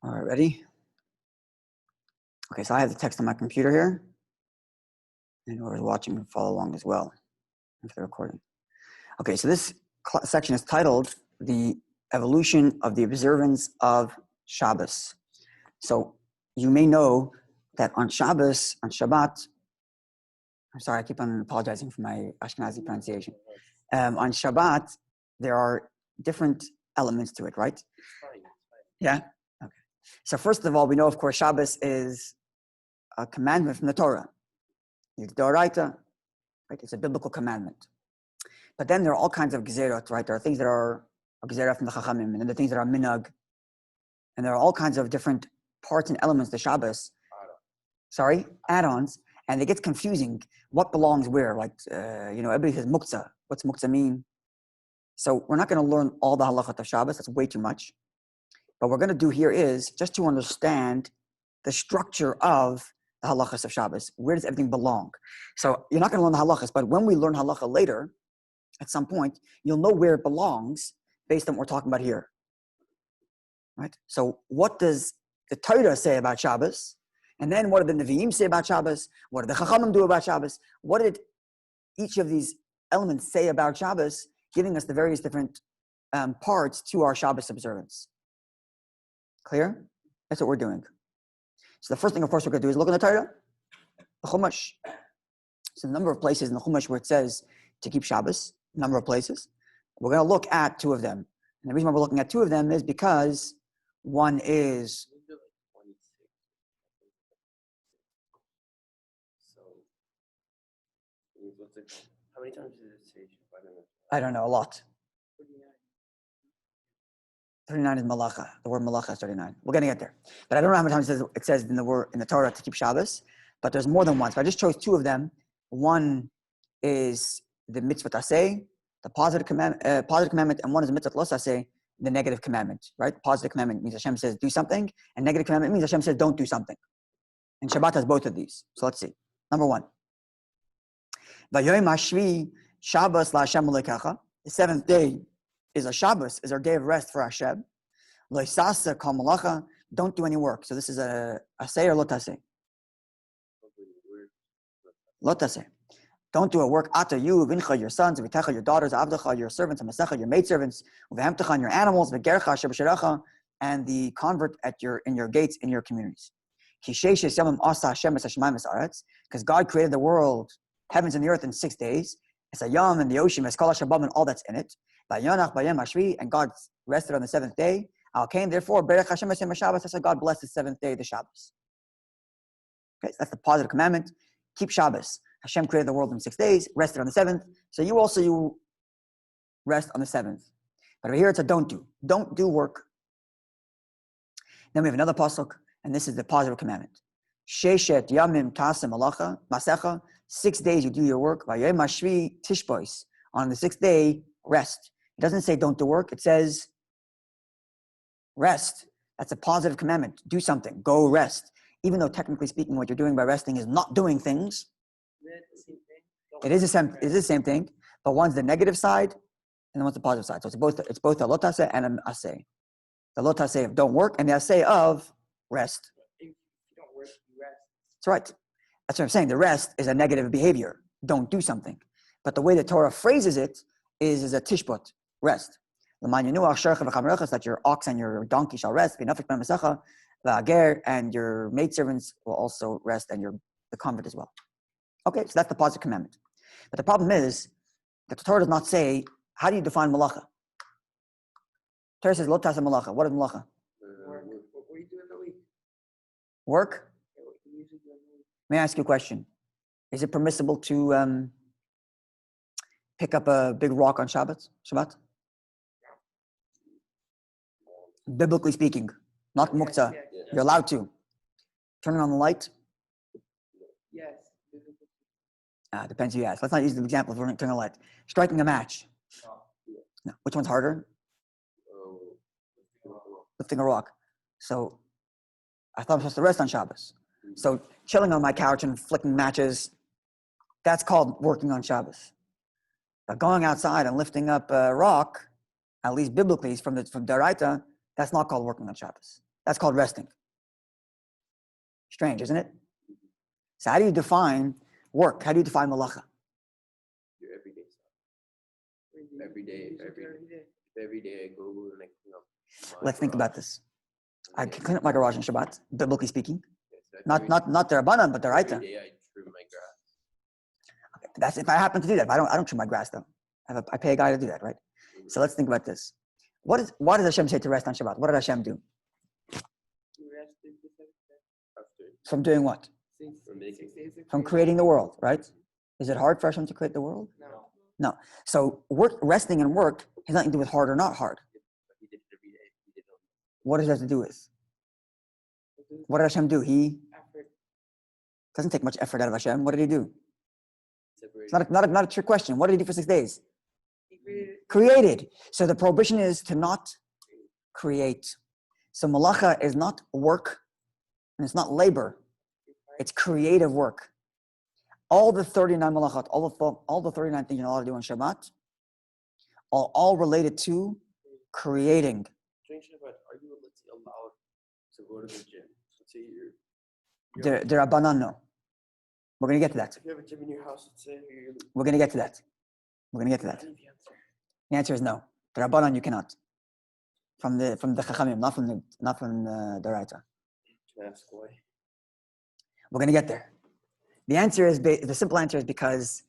All right, ready? Okay, so I have the text on my computer here, and whoever's watching can follow along as well with the recording. Okay, so this section is titled "The Evolution of the Observance of Shabbos." So you may know that on Shabbos, on Shabbat, I'm sorry, I keep on apologizing for my Ashkenazi pronunciation. On Shabbat, there are different elements to it, right? Yeah? Okay. So first of all, we know, of course, Shabbos is a commandment from the Torah. It's Doraita, right? It's a biblical commandment. But then there are all kinds of gezerot, right? There are things that are a gezerah from the Chachamim, and then there are things that are minag. And there are all kinds of different parts and elements to Shabbos. Add-ons. And it gets confusing what belongs where. Like, everybody says muktzah. What's muktzah mean? So we're not going to learn all the halachot of Shabbos. That's way too much. But what we're going to do here is just to understand the structure of the halachas of Shabbos. Where does everything belong? So you're not going to learn the halachas, but when we learn halacha later, at some point, you'll know where it belongs based on what we're talking about here. Right? So what does the Torah say about Shabbos? And then what did the Nevi'im say about Shabbos? What did the Chachamim do about Shabbos? What did each of these elements say about Shabbos, giving us the various different parts to our Shabbos observance? Clear? That's what we're doing. So the first thing, of course, we're going to do is look in the Torah, the Chumash. So a number of places in the Chumash where it says to keep Shabbos, a number of places. We're going to look at two of them. And the reason why we're looking at two of them is because one is... How many times did it say? I don't know, a lot. 39 is malacha. The word malacha is 39. We're going to get there. But I don't know how many times it says in the Torah to keep Shabbos, but there's more than one. So I just chose two of them. One is the mitzvah taseh, the positive commandment, and one is the mitzvah lo taseh, the negative commandment, right? Positive commandment means Hashem says do something, and negative commandment means Hashem says don't do something. And Shabbat has both of these. So let's see. Number one. V'yoyim hashvi Shabbos la'Hashem u'lekecha. The seventh day is a Shabbos, is our day of rest for Hashem. Lo yisasa kol malacha. Don't do any work. So this is a aseh or lo taseh? Lo taseh. Don't do a work. Ata you, vincha, your sons, v'techa, your daughters, avdecha, your servants, amasecha, your maidservants, v'hemtecha, and your animals, v'gercha, asher b'sherecha, and the convert in your gates, in your communities. Because God created the world, heavens and the earth in 6 days. It's a yom and the ocean, it's kol hashabam and all that's in it. And God rested on the seventh day. Therefore, that's why God blessed the seventh day, the Shabbos. Okay, so that's the positive commandment. Keep Shabbos. Hashem created the world in 6 days, rested on the seventh. So you rest on the seventh. But over here it's a don't do. Don't do work. Then we have another pasuk, and this is the positive commandment. Sheshet yamim tasem malacha masecha. 6 days you do your work. Vayom hashvi tishbois. On the sixth day, rest. It doesn't say don't do work. It says rest. That's a positive commandment. Do something. Go rest. Even though technically speaking, what you're doing by resting is not doing things. It is the same thing, but one's the negative side, and then one's the positive side. So it's both a lo taseh and an aseh. The lo taseh of don't work, and the aseh of rest. If you don't work, you rest. That's right. That's what I'm saying. The rest is a negative behavior. Don't do something. But the way the Torah phrases it is a tishbot, rest. That your ox and your donkey shall rest, and your maidservants will also rest, and the convert as well. Okay, so that's the positive commandment. But the problem is that the Torah does not say, how do you define malacha? The Torah says, lo taseh malacha. What is malacha? Work. What do you do in the week? Work? Yeah, what do you usually do in the week? May I ask you a question? Is it permissible to pick up a big rock on Shabbat? Biblically speaking, not muktzah. Yes. You're allowed to. Turning on the light? Yes. Depends who you ask. Let's not use the example of turning a light. Striking a match. No. Which one's harder? Lifting a rock. So I thought I'm supposed to rest on Shabbos. So chilling on my couch and flicking matches, that's called working on Shabbos. But going outside and lifting up a rock, at least biblically from Doraita, that's not called working on Shabbos. That's called resting. Strange, isn't it? So how do you define work? How do you define malacha? Your everyday stuff. Every day I go and I clean up. Let's think about this. I Every can day. clean up my garage on Shabbat, biblically speaking. Yes, Not the Rabbanan, but the every Raita. day I trim my grass. That's if I happen to do that. If I don't trim my grass though. I pay a guy to do that, right? So let's think about this. Why does Hashem say to rest on Shabbat? What did Hashem do? You rested the seventh day. After From doing what? From making 6 days of From creation. creating the world, right? Is it hard for Hashem to create the world? No. So resting and work has nothing to do with hard or not hard. but he did it every day. He did it on What does that have to do with? What did Hashem do? He Effort. doesn't take much effort out of Hashem. What did he do? It's separated. not a trick question. What did he do for 6 days? He created. Created. So the prohibition is to not create. So malacha is not work and it's not labor. It's creative work. All the 39 malachat, all the 39 things you're allowed to do on Shabbat are all related to creating. During Shabbat, are you, let's say, allowed to go to the gym? Let's say you're They're Rabbanan, no. We're going to get to that. if you have a gym in your house, let's say you're We're going to get to that. We're going to get to that. The answer is no. The Rabbanan, you cannot. From the Chachamim, not from the Raita. Can I ask why? We're going to get there. The answer is, the simple answer is because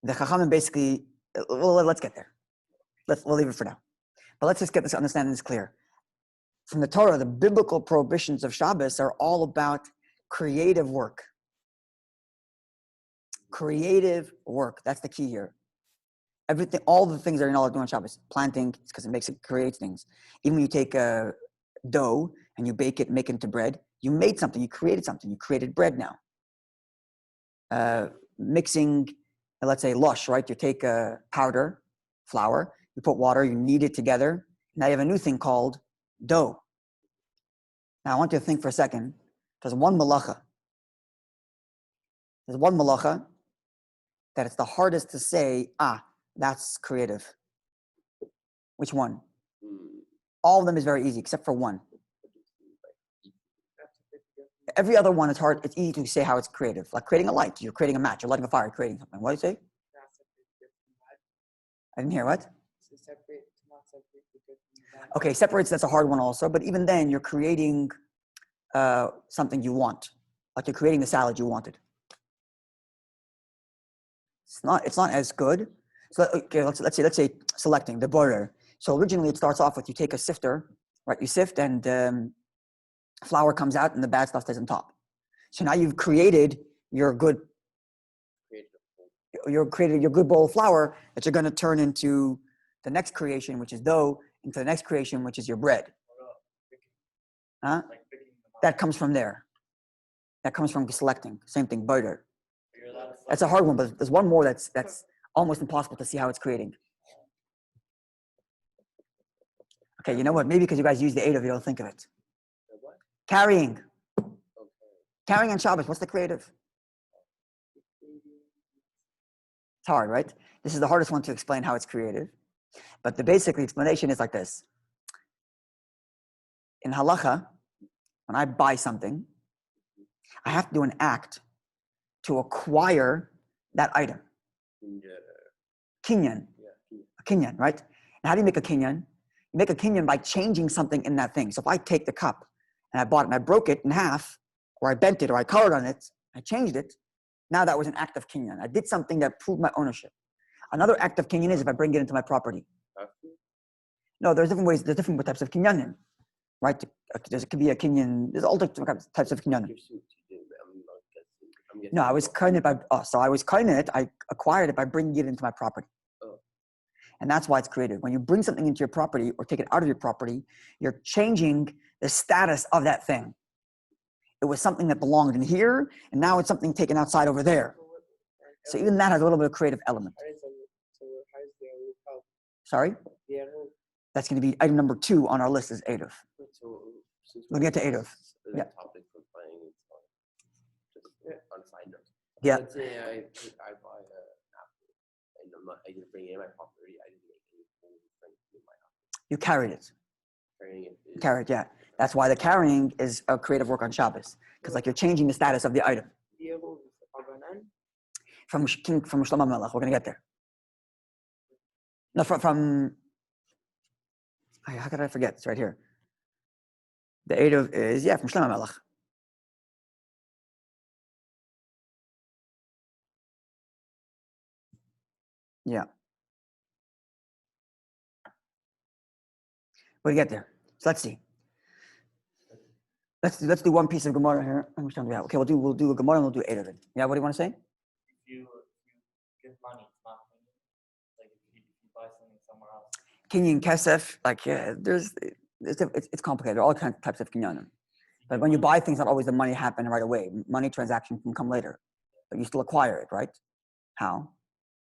the Chachamim basically, well, let's get there. We'll leave it for now. But let's just get this understanding this clear. From the Torah, the biblical prohibitions of Shabbos are all about creative work. Creative work. That's the key here. Everything, all the things that you're not allowed to do on Shabbos. Planting, because it creates things. Even when you take a dough and you bake it, make it into bread, you made something, you created bread now. Mixing, let's say lush, right? You take a powder, flour, you put water, you knead it together. Now you have a new thing called dough. Now I want you to think for a second. There's one malacha that it's the hardest to say, that's creative. Which one? All of them is very easy, except for one. Every other one is hard. It's easy to say how it's creative. Like creating a light. You're creating a match. You're lighting a fire. You're creating something. What do you say? I didn't hear what? Okay, separates, that's a hard one also. But even then, you're creating something you want. Like you're creating the salad you wanted. It's not as good. So okay, let's say selecting the border. So originally it starts off with you take a sifter, right? You sift and flour comes out and the bad stuff stays on top. So now you've created your good bowl of flour that you're going to turn into the next creation, which is dough, into the next creation, which is your bread. Huh? That comes from there. That comes from selecting. Same thing, butter. That's a hard one, but there's one more that's almost impossible to see how it's creating. Okay, you know what? Maybe because you guys use the 8 of you don't think of it. Carrying. Carrying on Shabbos, what's the creative? It's hard, right? This is the hardest one to explain how it's creative. But the basic explanation is like this. In halacha, when I buy something, I have to do an act to acquire that item. Kinyan. A kinyan, right? And how do you make a kinyan? You make a kinyan by changing something in that thing. So if I take the cup and I bought it and I broke it in half, or I bent it, or I colored on it, I changed it, now that was an act of kinyan. I did something that proved my ownership. Another act of kinyan is if I bring it into my property. No, there's different ways, there's different types of kinyanim, right? There could be a kinyan, there's all different types of kinyanim. No, I was kind it by, I acquired it by bringing it into my property. And that's why it's created. When you bring something into your property or take it out of your property, you're changing the status of that thing. It was something that belonged in here, and now it's something taken outside over there. So even that has a little bit of creative element. Sorry? That's going to be item number 2 on our list is Eidov. We'll get to Eidov. Yeah. On a side note. Yeah. Let's say I buy an apple and I didn't bring it in my property. I didn't make any thing in my house. You carried it. Carrying it. Carried, yeah. That's why the carrying is a creative work on Shabbos, because like you're changing the status of the item. From Shlomo Melech, we're going to get there. No, from how could I forget? It's right here. The Eruv is, from Shlomo Melech. Yeah. We'll get there. So let's see. Let's do one piece of Gemara here. How much time do we have? Okay, we'll do a Gemara and we'll do 8 of it. Yeah, what do you want to say? If you give money, it's not money. Like if you buy something somewhere else. Kinyan Kesef, it's complicated. There are all kinds of types of kinyanim. But when you buy things, not always the money happen right away. Money transaction can come later, but you still acquire it, right? How?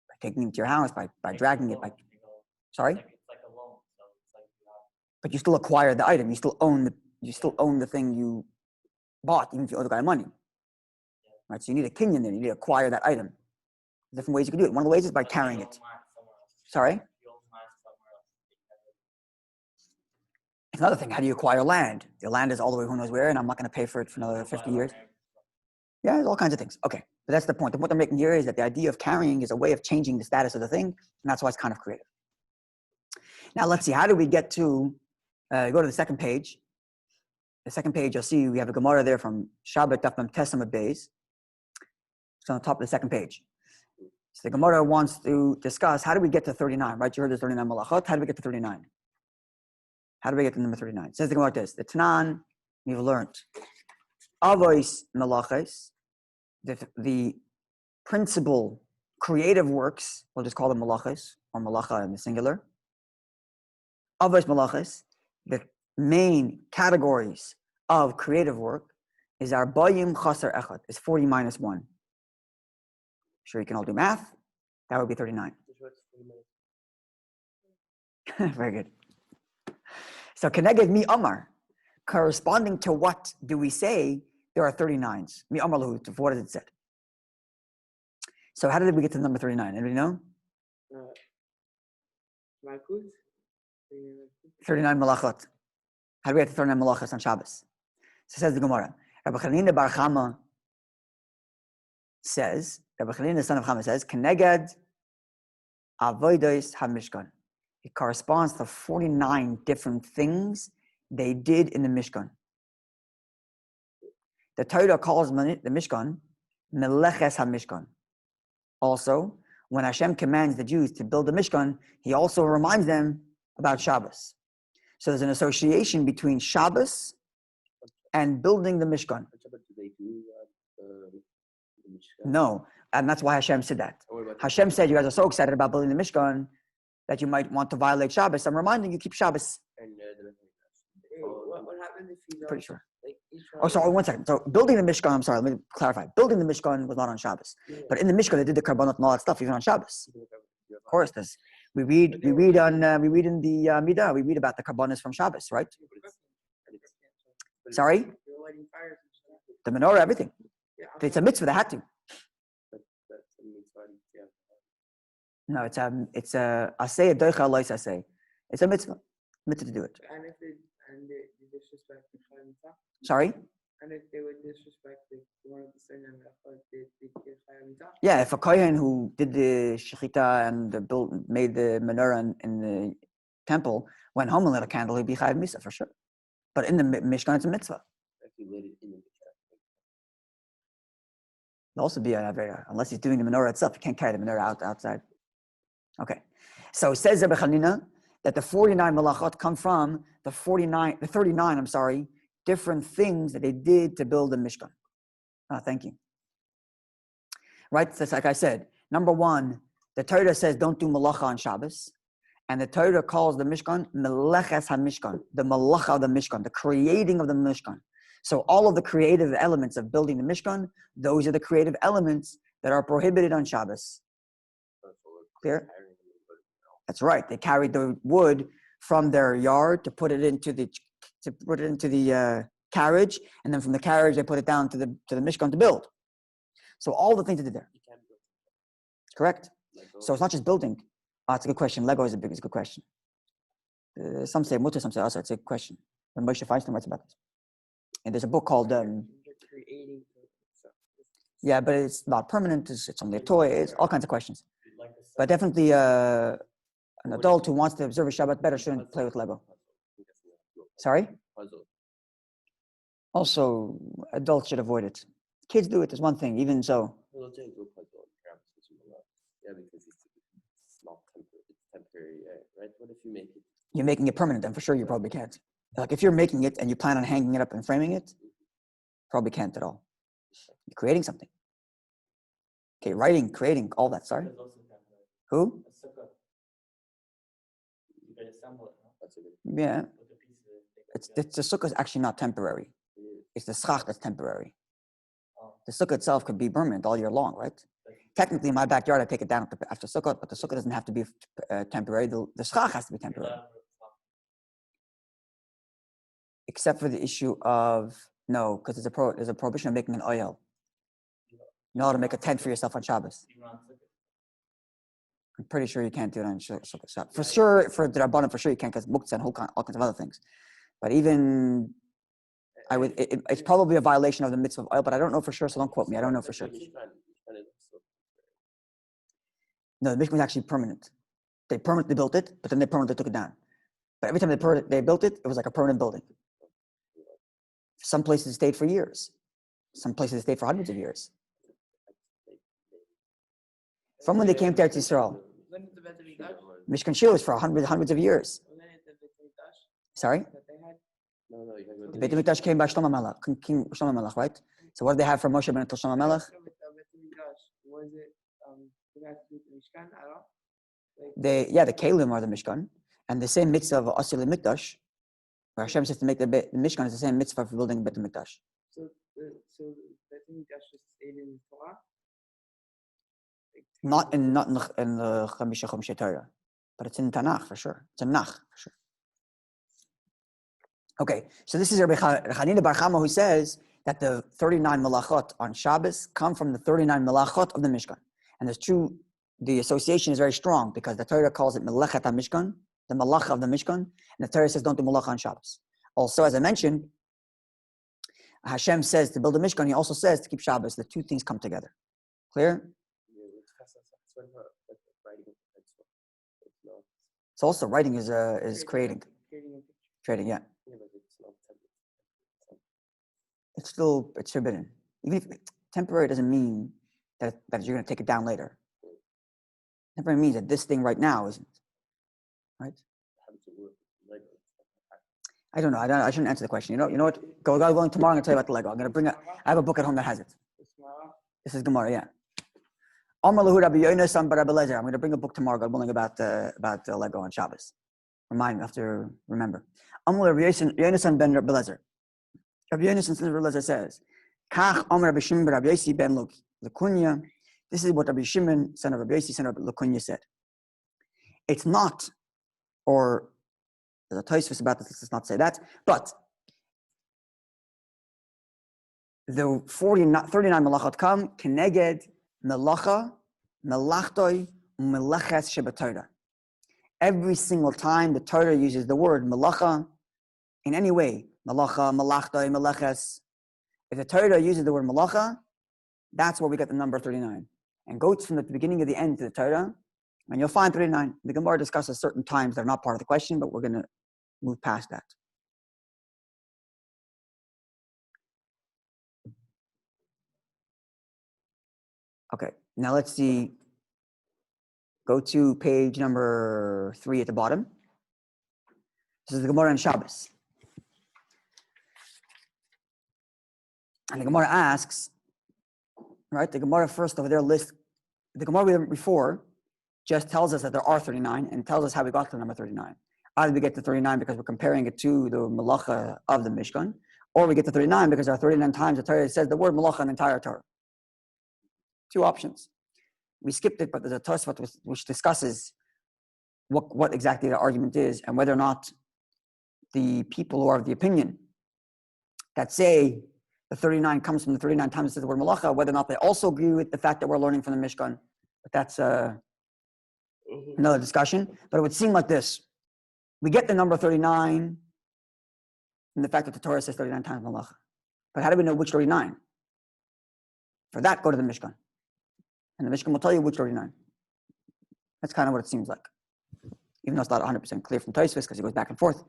By taking it to your house, by dragging it, sorry? It's like a loan, so it's like you have. But you still acquire the item. You still own the thing you bought, even if you owe the guy money. Right? So you need a kinyan there. You need to acquire that item. Different ways you can do it. One of the ways is by carrying it. Sorry? It's another thing. How do you acquire land? The land is all the way who knows where, and I'm not going to pay for it for another 50 years. Yeah, there's all kinds of things. Okay, but that's the point. The point they're making here is that the idea of carrying is a way of changing the status of the thing, and that's why it's kind of creative. Now let's see. How do we get to go to the second page? The second page, you'll see we have a Gemara there from Shabbat Daf Mem Tesam Beis. It's on the top of the second page. So the Gemara wants to discuss how do we get to 39, right? You heard there's 39 malachot. How do we get to 39? How do we get to number 39? It says the Gemara like this. The Tanan, we've learned. Avos malaches, the principal creative works, we'll just call them malaches, or malacha in the singular. Avos malaches, the main categories of creative work is our bayim chaser echad, is 40 minus 1. Sure, you can all do math. That would be 39. Very good. So keneged mi amar, corresponding to what do we say? There are 39s. Mi amar lahu, what does it say? So how did we get to number 39? Anybody know? 39 malachot. How do we get to 39 malachos on Shabbos? So says the Gemara. Rabbi Chanina bar Chama says, Rabbi Chanina, the son of Chama, says, Keneged avodos ha-mishkan. It corresponds to 49 different things they did in the Mishkan. The Torah calls the Mishkan Meleches ha-Mishkan. Also, when Hashem commands the Jews to build the Mishkan, he also reminds them about Shabbos. So there's an association between Shabbos and building the Mishkan. No, and that's why Hashem said that. Hashem said, you guys are so excited about building the Mishkan that you might want to violate Shabbos. I'm reminding you, keep Shabbos. What happened if you Pretty sure. Oh, sorry, 1 second. So building the Mishkan, I'm sorry, let me clarify. Building the Mishkan was not on Shabbos. But in the Mishkan, they did the Karbanot and all that stuff even on Shabbos. Of course, this. We read in the Midah, we read about the Karbanos from Shabbos, right? Sorry? The menorah, everything. It's a mitzvah, they had to. No, it's a asay doicha lois asay. It's a mitzvah to do it. And if they disrespect the Chayim. Sorry? And if they would disrespect one of the Sunnah, they get Chayim. Yeah, if a kohen who did the shechita and made the menorah in the temple went home and lit a candle, he'd be chayav misa for sure. But in the Mishkan, it's a mitzvah. It'll also be an avera, unless he's doing the menorah itself. He can't carry the menorah outside. Okay, so it says Rabbi Chanina that the 49 malachot come from the 39 different things that they did to build the Mishkan. Thank you. Right, that's like I said. Number 1, the Torah says don't do malacha on Shabbos, and the Torah calls the Mishkan meleches ha-Mishkan, the malacha of the Mishkan, the creating of the Mishkan. So all of the creative elements of building the Mishkan, those are the creative elements that are prohibited on Shabbos. Clear? That's right. They carried the wood from their yard to put it into the carriage, and then from the carriage they put it down to the Mishkan to build. So all the things they did there. Correct. So it's not just building. It's a good question. Lego is a good question. Some say mutter, some say also. It's a good question. when Moshe Feinstein writes about this. And there's a book called, You're creating stuff. yeah, but it's not permanent. It's only a toy. It's all kinds of questions. Like the But definitely an adult who wants to observe a Shabbat better shouldn't play with Lego. Sorry? Puzzle. Also, adults should avoid it. Kids do it is one thing, even so. Well, take a puzzle on campus, yeah, because it's not temporary. It's temporary, right? What if you make it? You're making it permanent, then for sure you probably can't. Like if you're making it and you plan on hanging it up and framing it, probably can't at all. You're creating something. Okay, writing, creating, all that. Sorry. Sukkah is also temporary. Who? A sukkah. You can assemble it, no? That's a good. Yeah. With the pieces. They go The sukkah is actually not temporary. It's the schach that's temporary. Oh. The sukkah itself could be permanent all year long, right? Technically, in my backyard, I take it down after sukkah, but the sukkah doesn't have to be temporary. The schach has to be temporary. Except for the issue of, no, because there's a prohibition of making an oil. You're not allowed to make a tent for yourself on Shabbos. Even on sukkah. I'm pretty sure you can't do it on Sukkot. For sure, for the Rabbanim, for sure you can't, because muktzah and all kinds of other things. But even, it's probably a violation of the mitzvah of oil, but I don't know for sure, so don't quote me. I don't know for sure. No, the Mishkan was actually permanent. They permanently built it, but then they permanently took it down. But every time they built it, it was like a permanent building. Some places it stayed for years. Some places it stayed for hundreds of years. From when they came to Eretz Yisrael, When did the Bet HaMikdash? Mishkan Shir was for hundreds of years. When did the Bet HaMikdash Sorry? that they had? No, you have The Beit HaMikdash came by Shlomo Melech, King Shlomo Melech, right? So what did they have from Moshe Ben until Shlomo Melech? With the Bet HaMikdash, was it did it have to do with the Mishkan at all? Like, The Kalim are the Mishkan, and the same mitzvah of Asil Mikdash, where Hashem says to make the Mishkan is the same mitzvah for building Beit HaMikdash. so the Bet HaMikdash just stayed in Torah. Not in the Chamisha Chumshei Torah, but it's in Tanakh for sure. It's in Nach for sure. Okay, so this is Rabbi Chanina Bar Chama who says that the 39 malachot on Shabbos come from the 39 malachot of the Mishkan. And the association is very strong because the Torah calls it Melechet HaMishkan, the malacha of the Mishkan, and the Torah says don't do malacha on Shabbos. Also, as I mentioned, Hashem says to build a Mishkan, he also says to keep Shabbos. The two things come together. Clear? So also writing is creating. Creating, yeah. It's forbidden. Even if temporary doesn't mean that you're going to take it down later. Temporary means that this thing right now isn't. Right? I don't know. I shouldn't answer the question. You know what? God willing, tomorrow I'm going to tell you about the Lego. I'm going to bring I have a book at home that has it. This is Gemara, yeah. I'm going to bring a book tomorrow, God willing, about Lego on Shabbos. Remind me, I have to remember. Rabbi Yonasan ben Belezer. Rabbi Yonasan ben Belezer says, Kach Rabbi Shimon ben Rabbi Yossi ben Lakunya. This is what Rabbi Shimon, son of Rabbi Yossi, son of Lakunya said. It's not, or there's a Tosfos about this, let's not say that, but the 39 malachot come, Keneged, Melacha, Melachtoi, Meleches Shabbat. Every single time the Torah uses the word Melacha in any way, Melacha, Melachtoi, Meleches, if the Torah uses the word Melacha, that's where we get the number 39. And goes from the beginning to the end to the Torah, and you'll find 39. The Gemara discusses certain times that are not part of the question, but we're going to move past that. Okay, now let's see. Go to page number 3 at the bottom. This is the Gemara on Shabbos. And the Gemara asks, right, the Gemara first over there lists, the Gemara we read before just tells us that there are 39 and tells us how we got to the number 39. Either we get to 39 because we're comparing it to the Malacha of the Mishkan, or we get to 39 because there are 39 times the Torah says the word Malacha in the entire Torah. Two options. We skipped it, but there's a Tosfot which discusses what exactly the argument is and whether or not the people who are of the opinion that say the 39 comes from the 39 times it says the word Malacha, whether or not they also agree with the fact that we're learning from the Mishkan. But that's another discussion. But it would seem like this. We get the number 39 in the fact that the Torah says 39 times malacha. But how do we know which 39? For that, go to the Mishkan. And the Mishkan will tell you which 39. That's kind of what it seems like. Even though it's not 100% clear from Tosfos because he goes back and forth.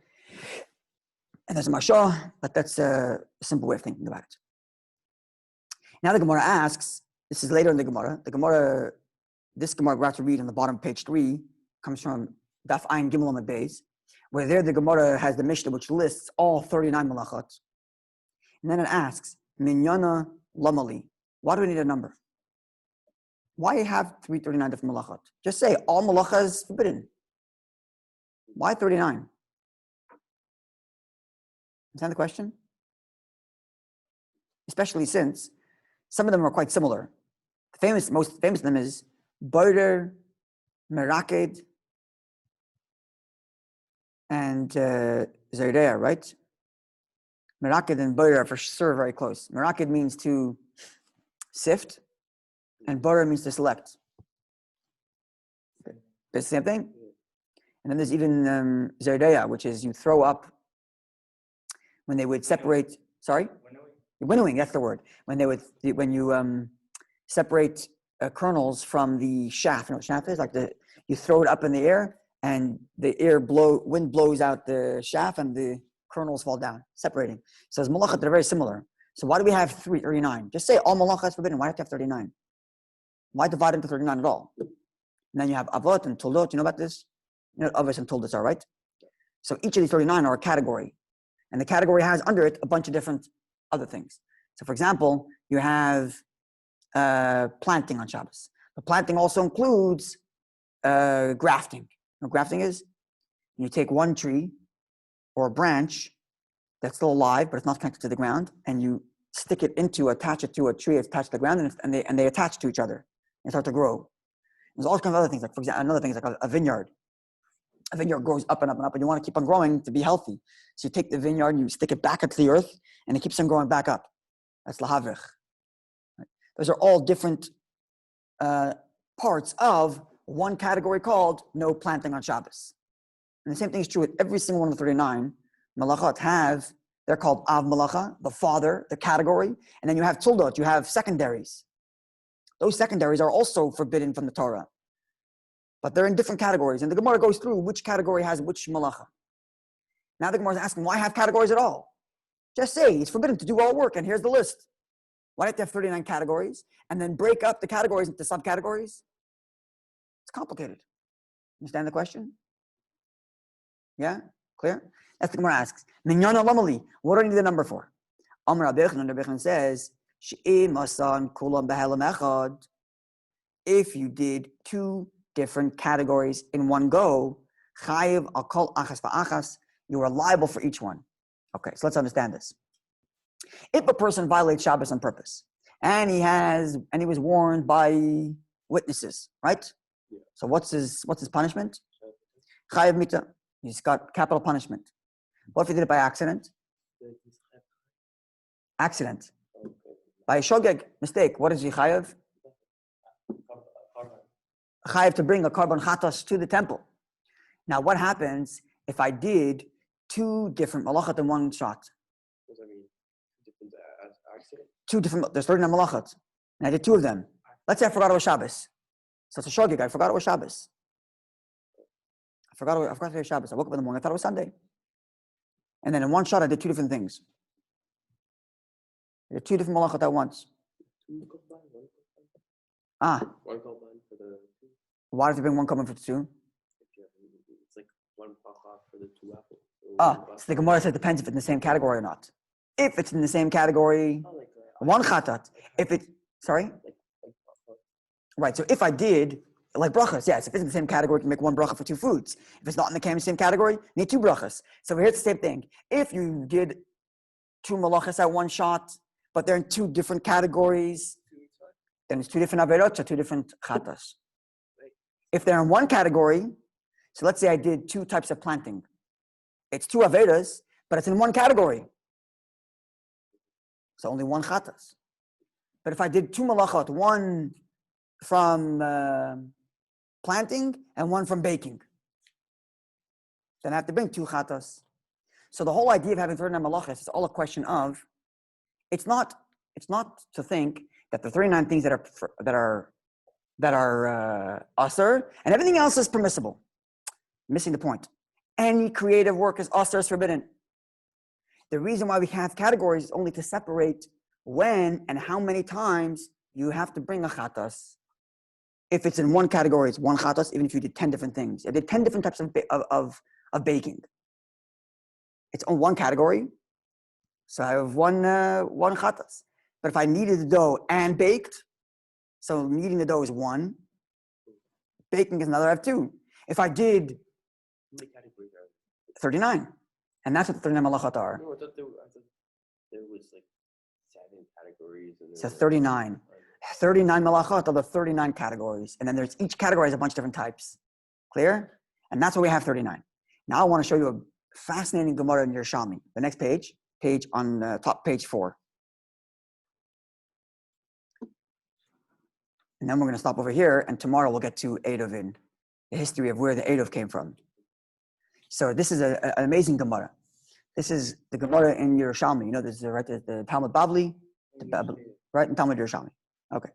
And there's a Mashal, but that's a simple way of thinking about it. Now the Gemara asks, this is later in the Gemara. This Gemara we're about to read on the bottom of page 3 comes from Daf Ayin Gimel Amud Beis, where there the Gemara has the Mishnah which lists all 39 malachot. And then it asks, Minyana Lamali. Why do we need a number? Why have 339 different malachot? Just say all malacha is forbidden. Why 39? Understand the question? Especially since some of them are quite similar. The most famous of them is Boider, Meraked, and Zayreya, right? Meraked and Boider are for sure very close. Meraked means to sift, and Boider means to select. It's the same thing. And then there's even Zayreya, which is you throw up when they would separate. Sorry, winnowing. That's the word. When you separate kernels from the chaff. You know what chaff is? Like you throw it up in the air, and the wind blows out the chaff, and the kernels fall down, separating. So as malachot, they're very similar. So why do we have 39? Just say all malachot is forbidden. Why do you have to have 39? Why divide into 39 at all? And then you have avot and toldot. You know about this? You know what avos and toldot are, right? So each of these 39 are a category. And the category has under it a bunch of different other things. So for example, you have planting on Shabbos. But planting also includes grafting. You know what grafting is? You take one tree or a branch that's still alive, but it's not connected to the ground, and you attach it to a tree that's attached to the ground, and they attach to each other and start to grow. There's all kinds of other things, like for example, another thing is like a vineyard. A vineyard grows up and up and up, and you want to keep on growing to be healthy. So you take the vineyard and you stick it back into the earth, and it keeps on growing back up. That's lahavrich. Right? Those are all different parts of one category called no planting on Shabbos. And the same thing is true with every single one of the 39 malachot. They're called av malacha, the father, the category, and then you have tuldot, you have secondaries. Those secondaries are also forbidden from the Torah. But they're in different categories. And the Gemara goes through which category has which malacha. Now the Gemara is asking, why have categories at all? Just say it's forbidden to do all work, and here's the list. Why do you have to have 39 categories? And then break up the categories into subcategories? It's complicated. Understand the question? Yeah? Clear? That's the Gemara asks. Minyana lamali. What do I need the number for? Amar Rabbi says, She'im asan kulam b'helam echad. If you did two different categories in one go, chayiv akol achas va'achas, you are liable for each one. Okay, so let's understand this. If a person violates Shabbos on purpose, and he was warned by witnesses, right? Yeah. So what's his punishment? Chayiv mita. He's got capital punishment. What if he did it by accident? Accident. By a shogeg, mistake. What is he chayiv? Chayiv to bring a carbon chatas to the temple. Now, what happens if I did two different malachat in one shot? What does that mean? Different accident? Two different, there's 39 malachat. And I did two of them. Let's say I forgot it was Shabbos. So it's a shogeg, I forgot it was Shabbos. I forgot it was Shabbos. I woke up in the morning, I thought it was Sunday. And then in one shot, I did two different things. I did two different malachat at once. One korban for the two. Why do you bring one korban for the two? It's like one bracha for the two apples. So the Gemara says it depends if it's in the same category or not. If it's in the same category, one chatat. If it's, sorry? Right, so if I did, like brachas, yes, if it's in the same category, you can make one bracha for two foods. If it's not in the same category, you need two brachas. So here's the same thing. If you did two malachas at one shot, but they're in two different categories, then it's two different averot or two different chatas. If they're in one category, so let's say I did two types of planting. It's two averas, but it's in one category. So only one chatas. But if I did two malachot, one from planting and one from baking, then I have to bring two chatas. So the whole idea of having 39 malachas is all a question of, it's not to think that the 39 things that are asr and everything else is permissible. Missing the point. Any creative work is asr, is forbidden. The reason why we have categories is only to separate when and how many times you have to bring a chatas. If it's in one category, it's one chatas, even if you did 10 different things. I did 10 different types of baking. It's on one category, so I have one chatas. But if I kneaded the dough and baked, so kneading the dough is one, baking is another, I have two. If I did How many categories are 39, and that's what the 39 malachat are. there? No, I thought there was like 7 categories. And So 39. 39 malachot are the 39 categories. And then there's each category has a bunch of different types. Clear? And that's why we have 39. Now I want to show you a fascinating Gemara in Yerushalmi. The next page on top, page 4. And then we're going to stop over here, and tomorrow we'll get to Eidovin, the history of where the Eidov came from. So this is an amazing Gemara. This is the Gemara in Yerushalmi. You know, this is right, the Talmud Bavli, right, in Talmud Yerushalmi. Okay.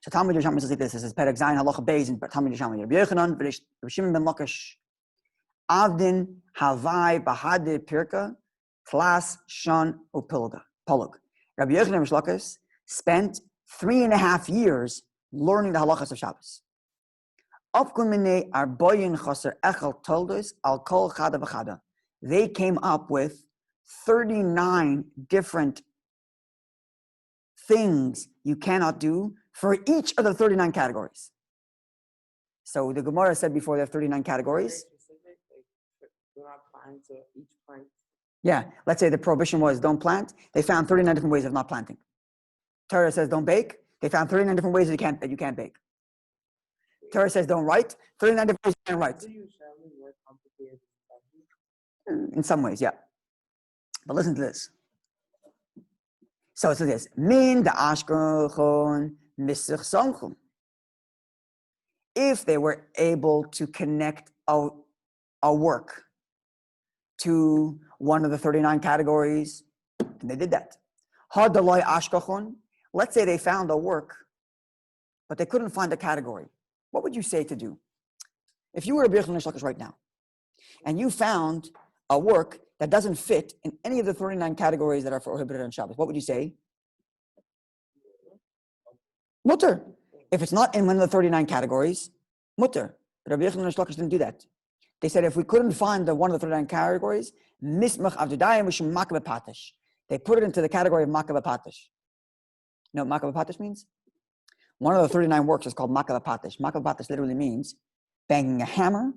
So Talmud Yerushalmi says like this. This is Perek Zayin Halacha Beis in Talmud Yerushalmi. Rabbi Yochanan, Rabbi Shimon ben Lakish, Avdin Havai Bahade Pirka, Klas Shan Upilga. Polug. Rabbi Yochanan ben Lakish spent 3.5 years learning the halachas of Shabbos. They came up with 39 different things you cannot do for each of the 39 categories. So the Gemara said before there are 39 categories. Do not plant, so each plant. Yeah, let's say the prohibition was don't plant. They found 39 different ways of not planting. Torah says don't bake. They found 39 different ways that you can't bake. Torah says don't write. 39 different ways you can't write. Do you usually more complicated? In some ways, yeah. But listen to this. So it says this. Min da ashkachon misich sonchum. If they were able to connect a work to one of the 39 categories, and they did that. Hadalai ashkachon. Let's say they found a work, but they couldn't find a category. What would you say to do? If you were a B'chol Neshalakish right now, and you found a work that doesn't fit in any of the 39 categories that are prohibited on Shabbos, what would you say? Mutter. If it's not in one of the 39 categories, mutter. But Rabbi Yochanan Neshalakish didn't do that. They said if we couldn't find one of the 39 categories, mismach avdudayim mishum makabeh patish. They put it into the category of makabeh patish. You know what makabeh patish means? One of the 39 works is called makabeh patish. Makabeh patish literally means banging a hammer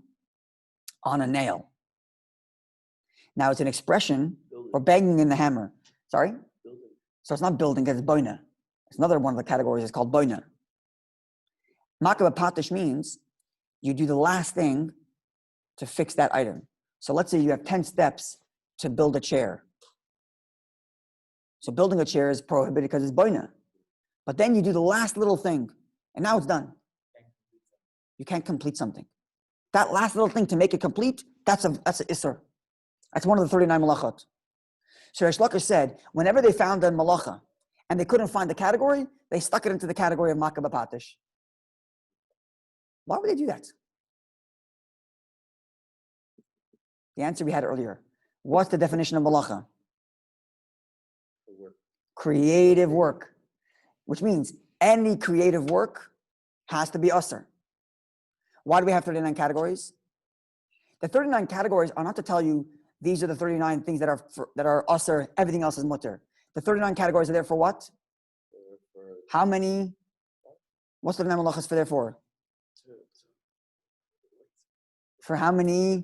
on a nail. Now it's an expression for banging in the hammer. Sorry? Building. So it's not building, it's boina. It's another one of the categories. It's called boina. Makabeh patish means you do the last thing to fix that item. So let's say you have 10 steps to build a chair. So building a chair is prohibited because it's boina. But then you do the last little thing, and now it's done. You can't complete something. That last little thing to make it complete, that's an isser. That's one of the 39 malachot. So Reish Lakish said, whenever they found a malacha and they couldn't find the category, they stuck it into the category of makabeh patish. Why would they do that? The answer we had earlier. What's the definition of malacha? Creative work. Which means any creative work has to be usher. Why do we have 39 categories? The 39 categories are not to tell you these are the 39 things that are usher, everything else is mutter. The 39 categories are there for what? How many? What's the 39 malachas for there for? For how many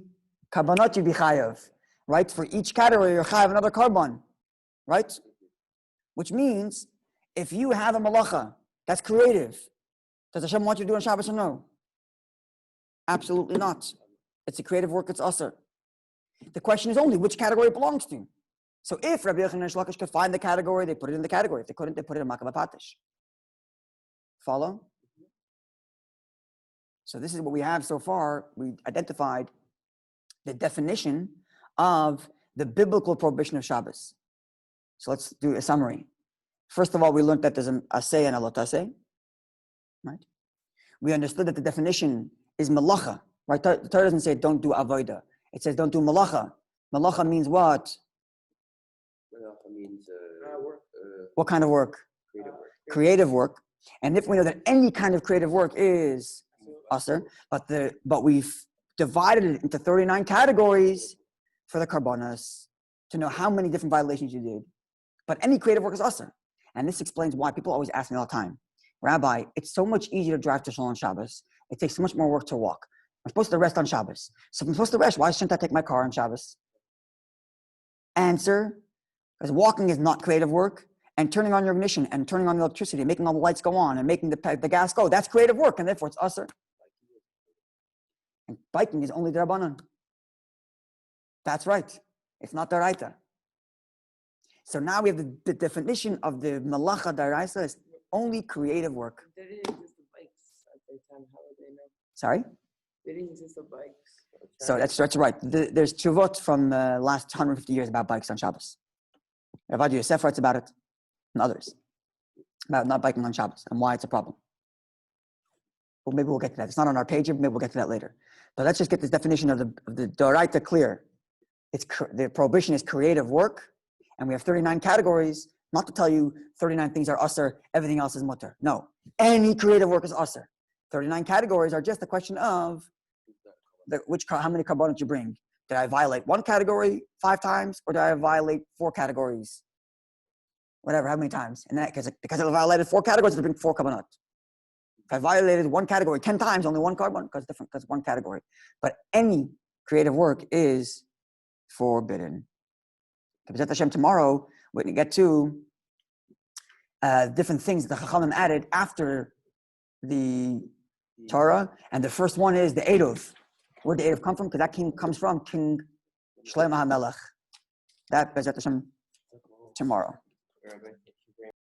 karbanot you be chayav, right? For each category you're chayav another karban, right? Which means if you have a malacha that's creative, does Hashem want you to do on Shabbos or no? Absolutely not. It's a creative work, it's usher. The question is only which category it belongs to. So if Rabbi Yochanan and Reish Lakish could find the category, they put it in the category. If they couldn't, they put it in makabeh patish. Follow? So this is what we have so far. We identified the definition of the biblical prohibition of Shabbos. So let's do a summary. First of all, we learned that there's an aseh and a lo taseh, right? We understood that the definition is malacha, right? The Torah doesn't say don't do avodah. It says don't do malacha. Malacha means what? Malacha means Work. What kind of work? Creative work. Creative work. And if we know that any kind of creative work is asr, but we've divided it into 39 categories for the karbanos to know how many different violations you did. But any creative work is asr. And this explains why people always ask me all the time, Rabbi, it's so much easier to drive to Shul on Shabbos. It takes so much more work to walk. I'm supposed to rest on Shabbos. So if I'm supposed to rest, why shouldn't I take my car on Shabbos? Answer, because walking is not creative work, and turning on your ignition and turning on the electricity, making all the lights go on and making the gas go, that's creative work, and therefore it's asr. And biking is only d'Rabbanan. That's right. It's not d'Oraita. So now we have the definition of the malacha d'Oraisa is only creative work. There didn't exist the bikes at that time. How would they know? Sorry? There didn't exist the bikes. So that's right. There's tshuvot from the last 150 years about bikes on Shabbos. Rav Yosef writes about it, and others, about not biking on Shabbos and why it's a problem. Well, maybe we'll get to that. It's not on our page, maybe we'll get to that later. But let's just get this definition of the Doraita clear. The prohibition is creative work, and we have 39 categories, not to tell you 39 things are usr, everything else is mutter. No, any creative work is usr. 39 categories are just a question of how many karbanos you bring. Did I violate one category 5 times, or did I violate 4 categories? Whatever, how many times? And that because I violated 4 categories, I bring 4 karbanot. If I violated one category 10 times, only 1 karban, because one category. But any creative work is forbidden. B'ezrat Hashem, tomorrow we're going to get to different things the Chachamim added after the Torah, and the first one is the Eruv. Where did the Eruv come from? Because that king comes from King Shlomo HaMelech. That B'ezrat Hashem tomorrow.